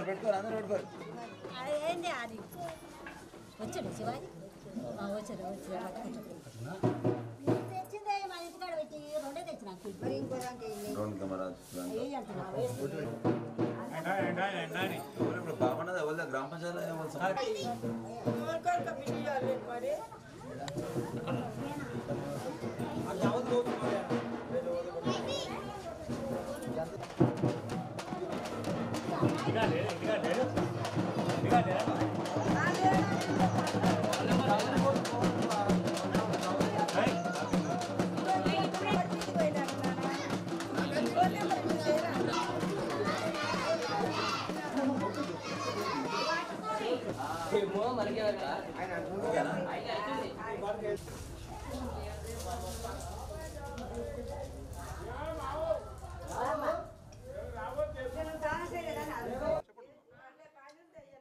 పెట్టుకోరు అందరూ పెట్టుకోరు. ఏంటి అది వచ్చాడు శివాజీ వచ్చాడు తెచ్చిందే మా ఇంటికాడ పెట్టి రెండే తెచ్చిన ఇప్పుడు బాగున్నది ఎవరి గ్రామ పంచాయతీ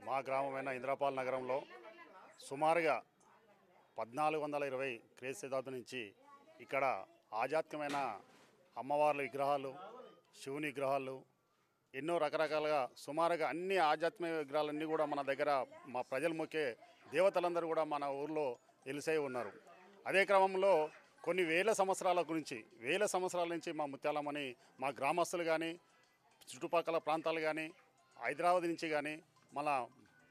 మా గ్రామమైన ఇంద్రపాల్ నగరంలో సుమారుగా 1420 క్రీస్తు శతాబ్దం నుంచి ఇక్కడ ఆధ్యాత్మికమైన అమ్మవార్ల విగ్రహాలు, శివుని విగ్రహాలు, ఎన్నో రకరకాలుగా సుమారుగా అన్ని ఆధ్యాత్మిక విగ్రహాలన్నీ కూడా మన దగ్గర మా ప్రజలు మొక్కే దేవతలందరూ కూడా మన ఊర్లో వెలిసై ఉన్నారు. అదే క్రమంలో కొన్ని వేల సంవత్సరాల నుంచి మా ముత్యాలమ్మని మా గ్రామస్తులు కానీ, చుట్టుపక్కల ప్రాంతాలు కానీ, హైదరాబాద్ నుంచి కానీ, మన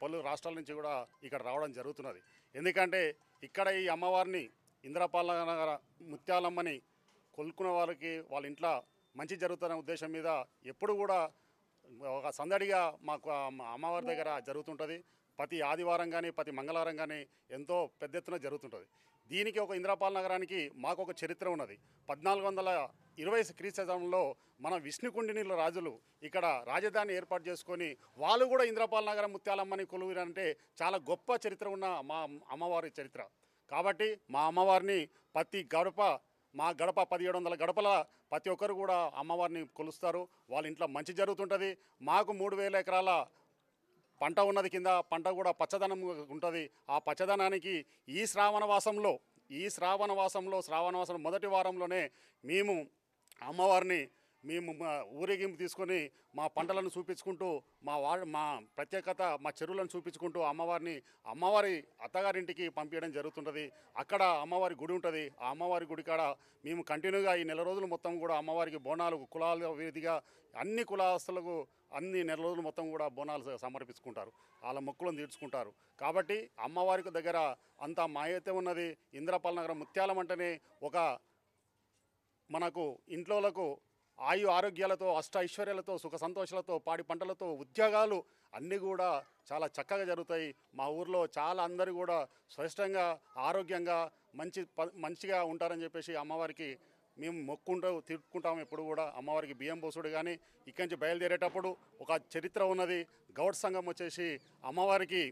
పలు రాష్ట్రాల నుంచి కూడా ఇక్కడ రావడం జరుగుతున్నది. ఎందుకంటే ఇక్కడ ఈ అమ్మవారిని ఇంద్రపాల్ నగర ముత్యాలమ్మని కొలుకున్న వారికి వాళ్ళ ఇంట్లో మంచి జరుగుతున్న ఉద్దేశం మీద ఎప్పుడు కూడా ఒక సందడిగా మాకు అమ్మవారి దగ్గర జరుగుతుంటుంది. ప్రతి ఆదివారం కానీ ప్రతి మంగళవారం కానీ ఎంతో పెద్ద ఎత్తున జరుగుతుంటుంది. దీనికి ఒక ఇంద్రపాల్ నగరానికి మాకు ఒక చరిత్ర ఉన్నది. 1420 క్రీస్తు శతంలో మన విష్ణుకుండినీళ్ళ రాజులు ఇక్కడ రాజధాని ఏర్పాటు చేసుకొని వాళ్ళు కూడా ఇంద్రపాల్ నగరం ముత్యాలమ్మని కొలువురంటే చాలా గొప్ప చరిత్ర ఉన్న మా అమ్మవారి చరిత్ర. కాబట్టి మా అమ్మవారిని ప్రతి గడప మా గడప 1700 గడపల ప్రతి ఒక్కరు కూడా అమ్మవారిని కొలుస్తారు. వాళ్ళ ఇంట్లో మంచి జరుగుతుంటుంది. మాకు 3000 ఎకరాల పంట ఉన్నది. కింద పంట కూడా పచ్చదనం ఉంటుంది. ఆ పచ్చదనానికి ఈ శ్రావణవాసం మొదటి వారంలోనే మేము అమ్మవారిని ఊరేగింపు తీసుకొని మా పంటలను చూపించుకుంటూ మా ప్రత్యేకత మా చెరువులను చూపించుకుంటూ అమ్మవారి అత్తగారింటికి పంపించడం జరుగుతుంటుంది. అక్కడ అమ్మవారి గుడి ఉంటుంది. ఆ అమ్మవారి గుడి కాడ మేము కంటిన్యూగా ఈ నెల రోజులు మొత్తం కూడా అమ్మవారికి బోనాలు కులాల వీధిగా అన్ని కులాస్తులకు అన్ని నెల రోజులు మొత్తం కూడా బోనాలు సమర్పించుకుంటారు. వాళ్ళ మొక్కులను తీర్చుకుంటారు. కాబట్టి అమ్మవారికి దగ్గర అంత మాయతే ఉన్నది. ఇంద్రపాల్ నగరం ముత్యాలం అంటేనే ఒక మనకు ఇంట్లోలకు ఆయు ఆరోగ్యాలతో అష్ట ఐశ్వర్యాలతో సుఖ సంతోషాలతో పాడి పంటలతో ఉద్యోగాలు అన్నీ కూడా చాలా చక్కగా జరుగుతాయి. మా ఊర్లో చాలా అందరూ కూడా స్పష్టంగా ఆరోగ్యంగా మంచిగా ఉంటారని చెప్పేసి అమ్మవారికి మేము తిరుక్కుంటాము. ఎప్పుడు కూడా అమ్మవారికి బియ్యం పోసుడు కానీ ఇక్కడి నుంచి బయలుదేరేటప్పుడు ఒక చరిత్ర ఉన్నది. గౌడ్ సంఘం వచ్చేసి అమ్మవారికి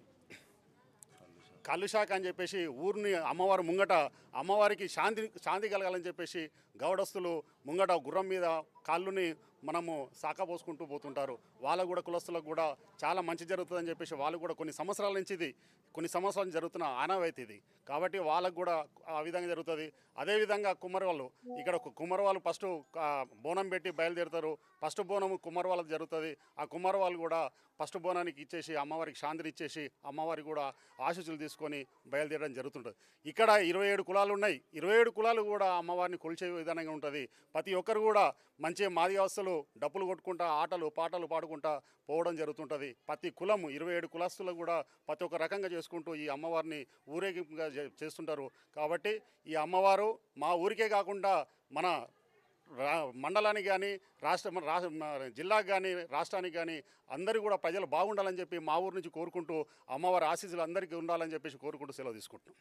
కలుషాక అని చెప్పేసి ఊరిని అమ్మవారి ముంగట అమ్మవారికి శాంతి కలగాలని చెప్పేసి గౌడస్తులు ముంగట గుర్రం మీద కాళ్ళుని మనము సాకపోసుకుంటూ పోతుంటారు. వాళ్ళకు కూడా కులస్తులకు కూడా చాలా మంచి జరుగుతుందని చెప్పేసి వాళ్ళు కూడా కొన్ని సంవత్సరాల నుంచి జరుగుతున్న ఆనవాయితీ ఇది. కాబట్టి వాళ్ళకు కూడా ఆ విధంగా జరుగుతుంది. అదేవిధంగా కుమ్మరి ఇక్కడ కుమ్మరి వాళ్ళు ఫస్ట్ బోనం పెట్టి బయలుదేరుతారు. ఫస్ట్ బోనము కుమ్మరి వాళ్ళకి జరుగుతుంది. ఆ కుమ్మరి వాళ్ళు కూడా ఫస్ట్ బోనానికి ఇచ్చేసి అమ్మవారికి శాంతిని ఇచ్చేసి అమ్మవారికి కూడా ఆశీస్సులు తీసుకొని బయలుదేరడం జరుగుతుంటుంది. ఇక్కడ 27 కులాలు ఉన్నాయి. 27 కులాలు కూడా అమ్మవారిని కొలిచే విధానంగా ఉంటుంది. ప్రతి ఒక్కరు కూడా మంచి మాదిగస్తులు డప్పులు కొట్టుకుంటా ఆటలు పాటలు పాడుకుంటా పోవడం జరుగుతుంటుంది. ప్రతి కులము 27 కులస్తులు కూడా ప్రతి ఒక్క రకంగా చేసుకుంటూ ఈ అమ్మవారిని ఊరేగింపుగా చేస్తుంటారు. కాబట్టి ఈ అమ్మవారు మా ఊరికే కాకుండా మన మండలానికి కానీ జిల్లాకు కానీ రాష్ట్రానికి కానీ అందరూ కూడా ప్రజలు బాగుండాలని చెప్పి మా ఊరు నుంచి కోరుకుంటూ అమ్మవారి ఆశీస్సులు అందరికీ ఉండాలని చెప్పేసి కోరుకుంటూ సెలవు తీసుకుంటున్నాం.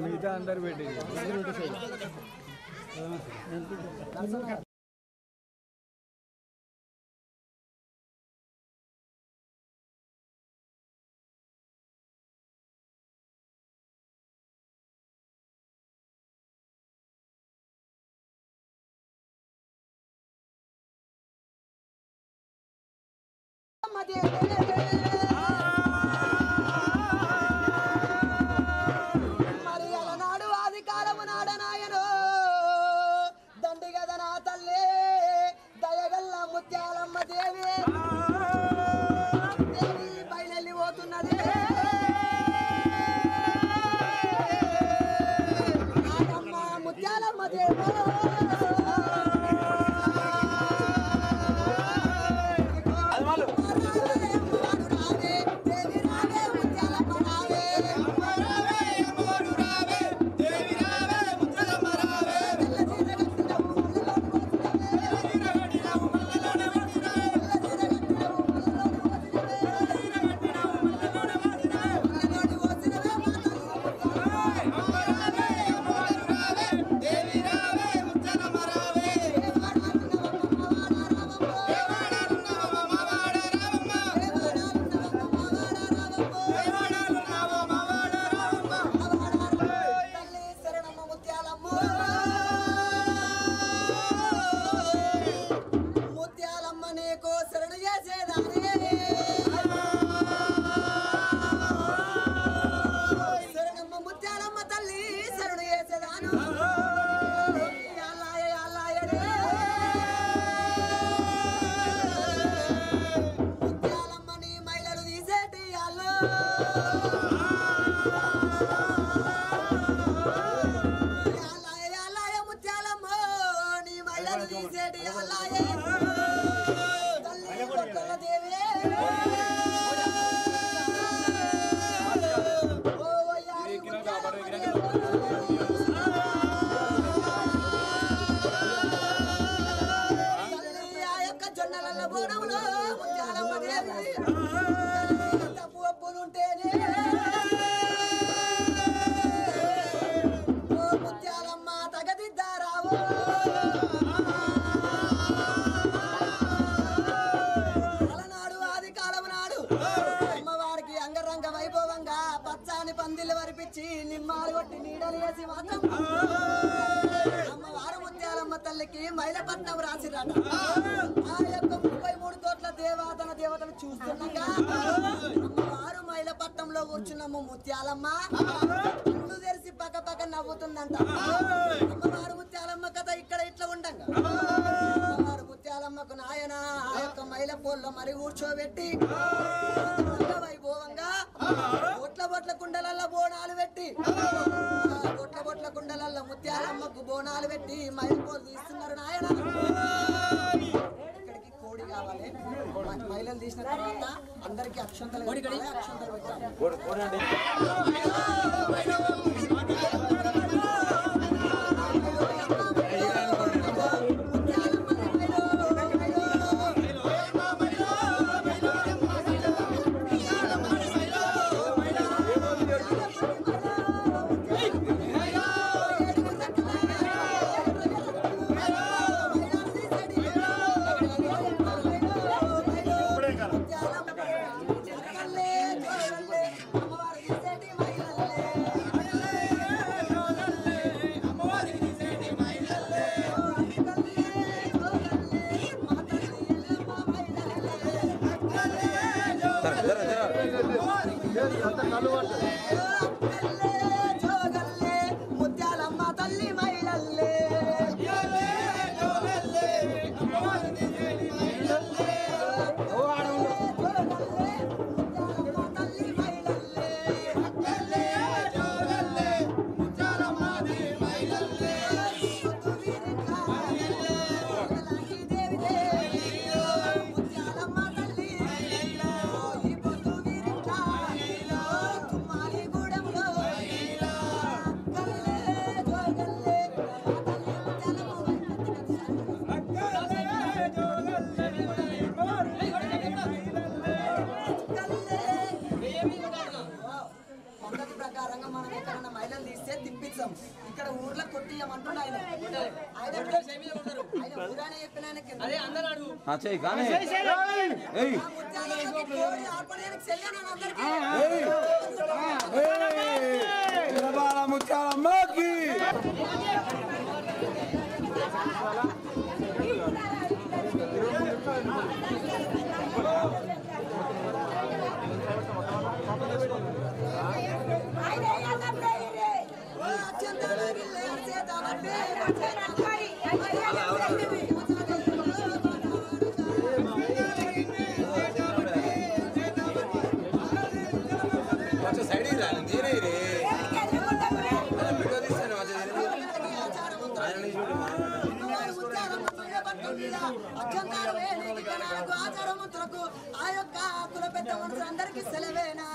మిగతా అందరు పెట్టి మరి అలనాడు ఆది కాలము నాడనాయను దండిగద నా తల్లి దయగల్ల ముత్యాలమ్మ దేవి దేవి బయలెళ్ళి పోతున్నది నాయమ్మ ముత్యాలమ్మ దేవి అది చేసేదానే శరణమ్మ ముత్యాలమ్మ తల్లి శరణు చేసేదాను ముత్యాలమ్మని మహిళలు తీసేటి అల్లో ముత్యాలమ్మ నీ మహిళలు తీసేటి అల్లాయే తల్లి కొక్కల దేవి జొన్నల బోనంలో ముత్యాలమ్మ దేవి తప్పు ఒప్పులుంటేనే ఓ ముత్యాలమ్మ తగదిద్దారావో అలనాడు ఆది కాలం నాడు అమ్మవారికి అంగరంగ వైభవంగా పచ్చాని పందిళ్ళు వరిపించి నిమ్మాలు కొట్టి నీడలు వేసి మాత్రం అమ్మవారు ముత్యాలమ్మ తల్లికి మైలపట్నం రాసిరట ఆ యొక్క 33 కోట్ల దేవాతన దేవతలు చూస్తుండగా అమ్మవారు మైలపట్నంలో కూర్చున్నాము ముత్యాలమ్మ కళ్ళు తెరిచి పక్క పక్క నవ్వుతుందంట అమ్మవారు ముత్యాలమ్మ కథ ఇక్కడ ఇట్లా ఉండంగా అమ్మవారు ముత్యాలమ్మకు నాయన ఆ యొక్క మైల పోల్లో మరి కూర్చోబెట్టి వైభవంగా బొట్ల బొట్ల కుండలల్లో బోనాలు పెట్టి బొట్ల బొట్ల కుండలల్లో ముత్యాలమ్మకు బోనాలు పెట్టి మైలపోలు తీస్తున్నారు నాయన ఇక్కడికి కోడి కావాలి మైలను తీసిన తర్వాత అందరికి అక్షంతలు అక్షంతలు పెట్టాలి ముత్యాలమ్మ తల్లి మైలల్లే పద్ధతి ప్రకారంగా మనం ఎక్కడన్నా మహిళలు తీస్తే తిప్పిస్తాం ఇక్కడ ఊర్లో కొట్టియమంటుండే ఆయన ఊరానే చెప్పిన ముత్యాలమ్మకి ఆచారమంతులకు ఆ యొక్క కుల పెద్ద మనుషులందరికీ సెలవేనా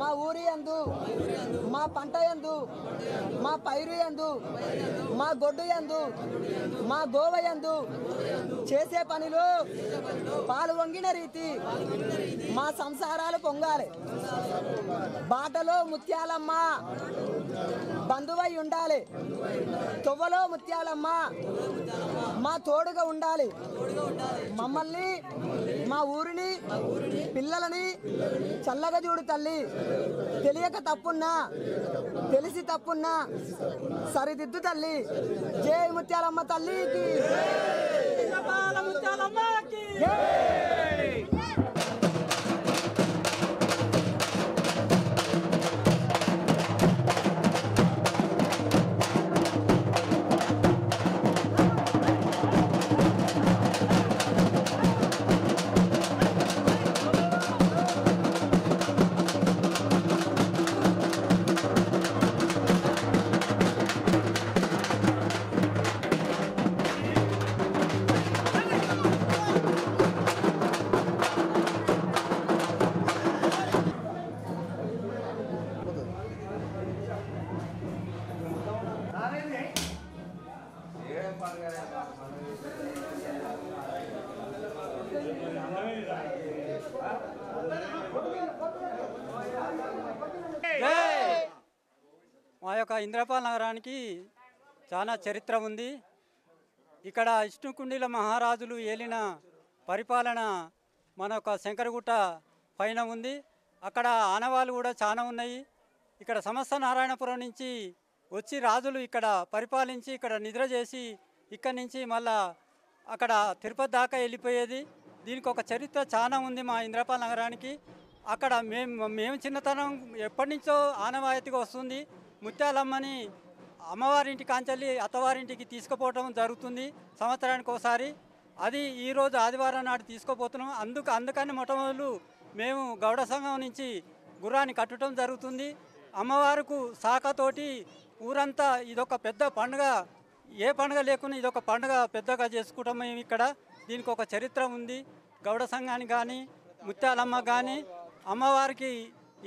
మా ఊరి యందు మా పంట యందు మా పైరు యందు మా గొడ్డు యందు మా గోవ యందు చేసే పనిలో పాలు వంగిన రీతి మా సంసారాలు పొంగాలి. బాటలో ముత్యాలమ్మ బంధువై ఉండాలి. తొవ్వలో ముత్యాలమ్మ మా తోడుగా ఉండాలి. మమ్మల్ని మా ఊరిని పిల్లలని చల్లగా చూడు తల్లి. తెలియక తప్పున్నా తెలిసి తప్పున్నా సరిదిద్దు తల్లి. జై ముత్యాలమ్మ తల్లికి. ముత్యాలమ్మకి మా యొక్క ఇంద్రపాల్ నగరానికి చాలా చరిత్ర ఉంది. ఇక్కడ విష్ణుకుండిల మహారాజులు ఏలిన పరిపాలన మన యొక్క శంకరగుట్ట పైన ఉంది. అక్కడ ఆనవాళ్ళు కూడా చాలా ఉన్నాయి. ఇక్కడ సమస్త నారాయణపురం నుంచి వచ్చి రాజులు ఇక్కడ పరిపాలించి ఇక్కడ నిద్ర చేసి ఇక్కడి నుంచి మళ్ళా అక్కడ తిరుపతి దాకా వెళ్ళిపోయేది. దీనికి ఒక చరిత్ర చాలా ఉంది మా ఇంద్రపాల్ నగరానికి. అక్కడ మేము చిన్నతనం ఎప్పటి నుంచో ఆనవాయితీగా వస్తుంది. ముత్యాలమ్మని అమ్మవారింటి కాంచెల్లి అత్తవారింటికి తీసుకుపోవటం జరుగుతుంది సంవత్సరానికి ఒకసారి. అది ఈరోజు ఆదివారం నాడు తీసుకుపోతున్నాం. అందుకని మొట్టమొదలు మేము గౌడ సంఘం నుంచి గుర్రాన్ని కట్టడం జరుగుతుంది. అమ్మవారికి శాఖతోటి ఊరంతా ఇదొక పెద్ద పండుగ. ఏ పండుగ లేకున్నా ఇదొక పండుగ పెద్దగా చేసుకుంటాం మేము ఇక్కడ. దీనికి ఒక చరిత్ర ఉంది. గౌడ సంఘానికి కానీ ముత్యాలమ్మ కానీ అమ్మవారికి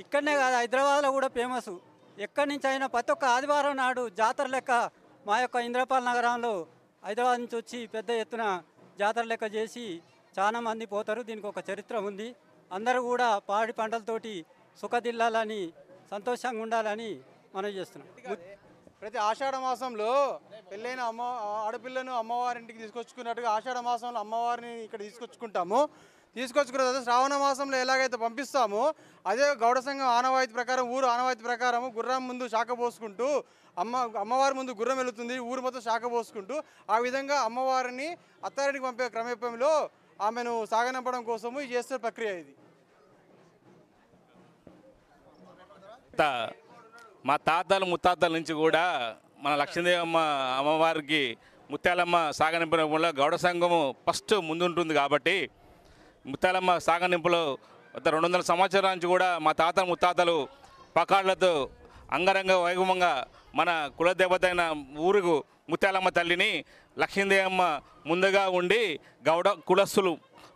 ఇక్కడనే కాదు హైదరాబాద్లో కూడా ఫేమస్. ఎక్కడి నుంచి అయినా ప్రతి ఒక్క ఆదివారం నాడు జాతర లెక్క మా యొక్క ఇంద్రపాల్ నగరంలో హైదరాబాద్ నుంచి వచ్చి పెద్ద ఎత్తున జాతర లెక్క చేసి చాలా మంది పోతారు. దీనికి ఒక చరిత్ర ఉంది. అందరూ కూడా పాడి పంటలతోటి సుఖదిల్లాలని సంతోషంగా ఉండాలని మనం చేస్తున్నాం. ప్రతి ఆషాఢ మాసంలో పెళ్ళైన ఆడపిల్లను అమ్మవారింటికి తీసుకొచ్చుకున్నట్టుగా ఆషాఢ మాసంలో అమ్మవారిని ఇక్కడ తీసుకొచ్చుకుంటాము. తీసుకొచ్చుకున్న తర్వాత శ్రావణ మాసంలో ఎలాగైతే పంపిస్తామో అదే గౌడ సంఘం ఆనవాయితీ ప్రకారం ఊరు ఆనవాయితీ ప్రకారం గుర్రం ముందు శాఖ పోసుకుంటూ అమ్మవారి ముందు గుర్రం వెళుతుంది. ఊరు మొత్తం శాఖ పోసుకుంటూ ఆ విధంగా అమ్మవారిని అత్తారింటికి పంపే క్రమేపంలో ఆమెను సాగనంపడం కోసము ఈ చేస్తున్న ప్రక్రియ ఇది. మా తాతలు ముత్తాతల నుంచి కూడా మన లక్ష్మీదేవమ్మ అమ్మవారికి ముత్యాలమ్మ సాగనింపులో గౌడ సంఘము ఫస్ట్ ముందుంటుంది. కాబట్టి ముత్యాలమ్మ సాగనింపులో 200 సంవత్సరాల నుంచి కూడా మా తాతలు ముత్తాతలు పకాళ్లతో అంగరంగ వైభవంగా మన కులదేవత అయిన ఊరుకు ముత్యాలమ్మ తల్లిని లక్ష్మీదేవమ్మ ముందుగా ఉండి గౌడ కులస్తులు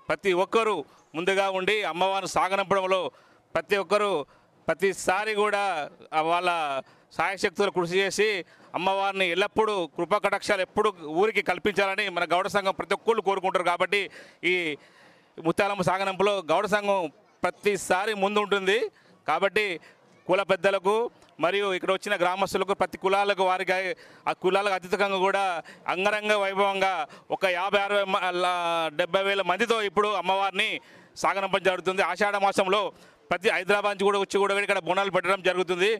ప్రతి ఒక్కరూ ముందుగా ఉండి అమ్మవారిని సాగనంపడంలో ప్రతి ఒక్కరూ ప్రతిసారి కూడా వాళ్ళ సాయశక్తులు కృషి చేసి అమ్మవారిని ఎల్లప్పుడూ కృపకటాక్షాలు ఎప్పుడు ఊరికి కల్పించాలని మన గౌడ సంఘం ప్రతి ఒక్కళ్ళు కోరుకుంటారు. కాబట్టి ఈ ముత్యాలమ్మ సాగనంపులో గౌడ సంఘం ప్రతిసారి ముందు ఉంటుంది. కాబట్టి కుల పెద్దలకు మరియు ఇక్కడ వచ్చిన గ్రామస్తులకు ప్రతి కులాలకు వారికి ఆ కులాలకు అతీతంగా కూడా అంగరంగ వైభవంగా ఒక 50-60-70 మందితో ఇప్పుడు అమ్మవారిని సాగనంపడం జరుగుతుంది. ఆషాఢ మాసంలో ప్రతి హైదరాబాద్ నుంచి కూడా వచ్చి కూడా ఇక్కడ బోనాలు పెట్టడం జరుగుతుంది.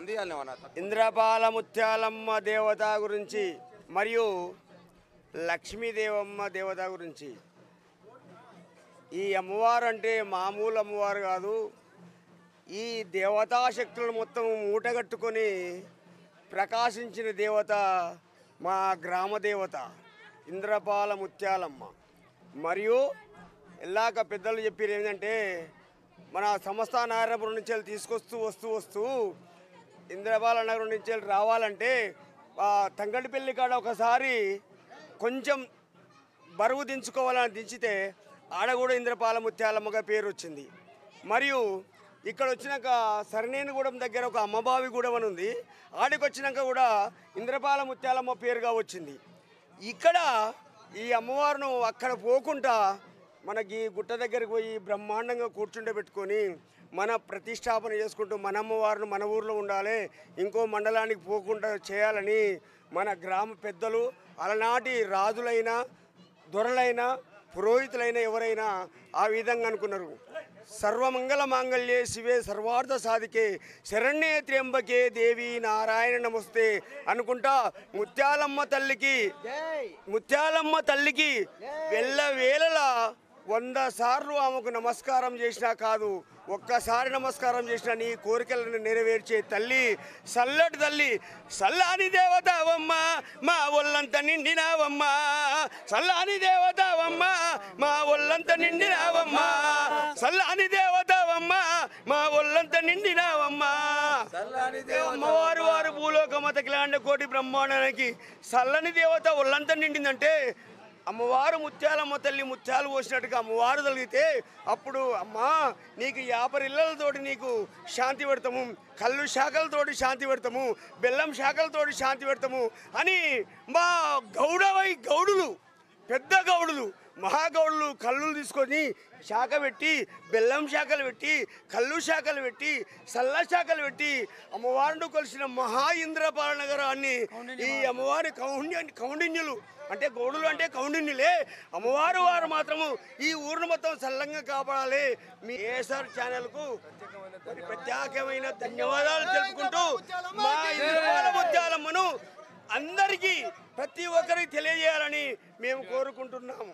అందియాలి ఇంద్రపాల ముత్యాలమ్మ దేవత గురించి మరియు లక్ష్మీదేవమ్మ దేవత గురించి. ఈ అమ్మవారు అంటే మామూలు అమ్మవారు కాదు. ఈ దేవతా శక్తులను మొత్తం మూటగట్టుకొని ప్రకాశించిన దేవత మా గ్రామ దేవత ఇంద్రపాల ముత్యాలమ్మ. మరియు ఎల్లాక పెద్దలు చెప్పారు ఏంటంటే మన సంస్థ నారాయణపురం నుంచి తీసుకొస్తూ వస్తూ ఇంద్రపాల నగరం నుంచి రావాలంటే తంగడిపల్లి కాడ ఒకసారి కొంచెం బరువు దించుకోవాలని దించితే ఆడ కూడా ఇంద్రపాల ముత్యాలమ్మగా పేరు వచ్చింది. మరియు ఇక్కడ వచ్చినాక సరనేనిగూడెం దగ్గర ఒక అమ్మబావి గూడెం అని ఉంది. ఆడికి వచ్చినాక కూడా ఇంద్రపాల ముత్యాలమ్మ పేరుగా వచ్చింది. ఇక్కడ ఈ అమ్మవారిను అక్కడ పోకుండా మనకి గుట్ట దగ్గరికి పోయి బ్రహ్మాండంగా కూర్చుండబెట్టుకొని మన ప్రతిష్టాపన చేసుకుంటూ మన అమ్మవారిని మన ఊర్లో ఉండాలి, ఇంకో మండలానికి పోకుండా చేయాలని మన గ్రామ పెద్దలు అలనాటి రాజులైనా దొరలైనా పురోహితులైన ఎవరైనా ఆ విధంగా అనుకున్నారు. సర్వమంగళ మాంగళ్యే శివే సర్వార్థ సాధికే శరణ్యే త్ర్యంబకే దేవి నారాయణ నమస్తే అనుకుంటా ముత్యాలమ్మ తల్లికి వెళ్ళవేళలా 100 సార్లు ఆమెకు నమస్కారం చేసినా కాదు, ఒక్కసారి నమస్కారం చేసినా నీ కోరికలను నెరవేర్చే తల్లి, సల్లటి తల్లి, సల్లాని దేవతావమ్మ మా ఒళ్ళంత నిండినావమ్మ, సల్లాని దేవతావమ్మ మా ఒళ్ళంత నిండినావమ్మ, సల్లాని దేవతావమ్మ మా ఒళ్ళంత నిండినావమ్మ. అమ్మవారు వారు భూలోక మతకిలాండ కోటి బ్రహ్మాండానికి సల్లని దేవత ఒళ్ళంతా నిండిందంటే అమ్మవారు ముత్యాలమ్మ తల్లి ముత్యాలు పోసినట్టుగా అమ్మవారు తగిలితే అప్పుడు అమ్మా నీకు 50 ఇళ్ళతోటి నీకు శాంతి పెడతాము, కళ్ళు శాఖలతోటి శాంతి పెడతాము, బెల్లం శాఖలతోటి శాంతి పెడతాము అని మా గౌడులు పెద్ద గౌడులు మహాగౌడులు కళ్ళు తీసుకొని శాఖ పెట్టి బెల్లం శాఖలు పెట్టి కళ్ళు శాఖలు పెట్టి సల్ల శాఖలు పెట్టి అమ్మవారిని కొలిసిన మహా ఇంద్రపాల నగరాన్ని ఈ అమ్మవారి కౌండిన్యులు అంటే గౌడులు అంటే కౌండిన్యులే. అమ్మవారు వారు మాత్రము ఈ ఊరిని మొత్తం సల్లంగా కాపాడాలి. మీ ఏఎస్ఆర్ ఛానల్కు ప్రత్యేకమైన ధన్యవాదాలు తెలుపుకుంటూ మా ఇంద్రపాల ముత్యాలమ్మను అందరికీ ప్రతి ఒక్కరికి తెలియజేయాలని మేము కోరుకుంటున్నాము.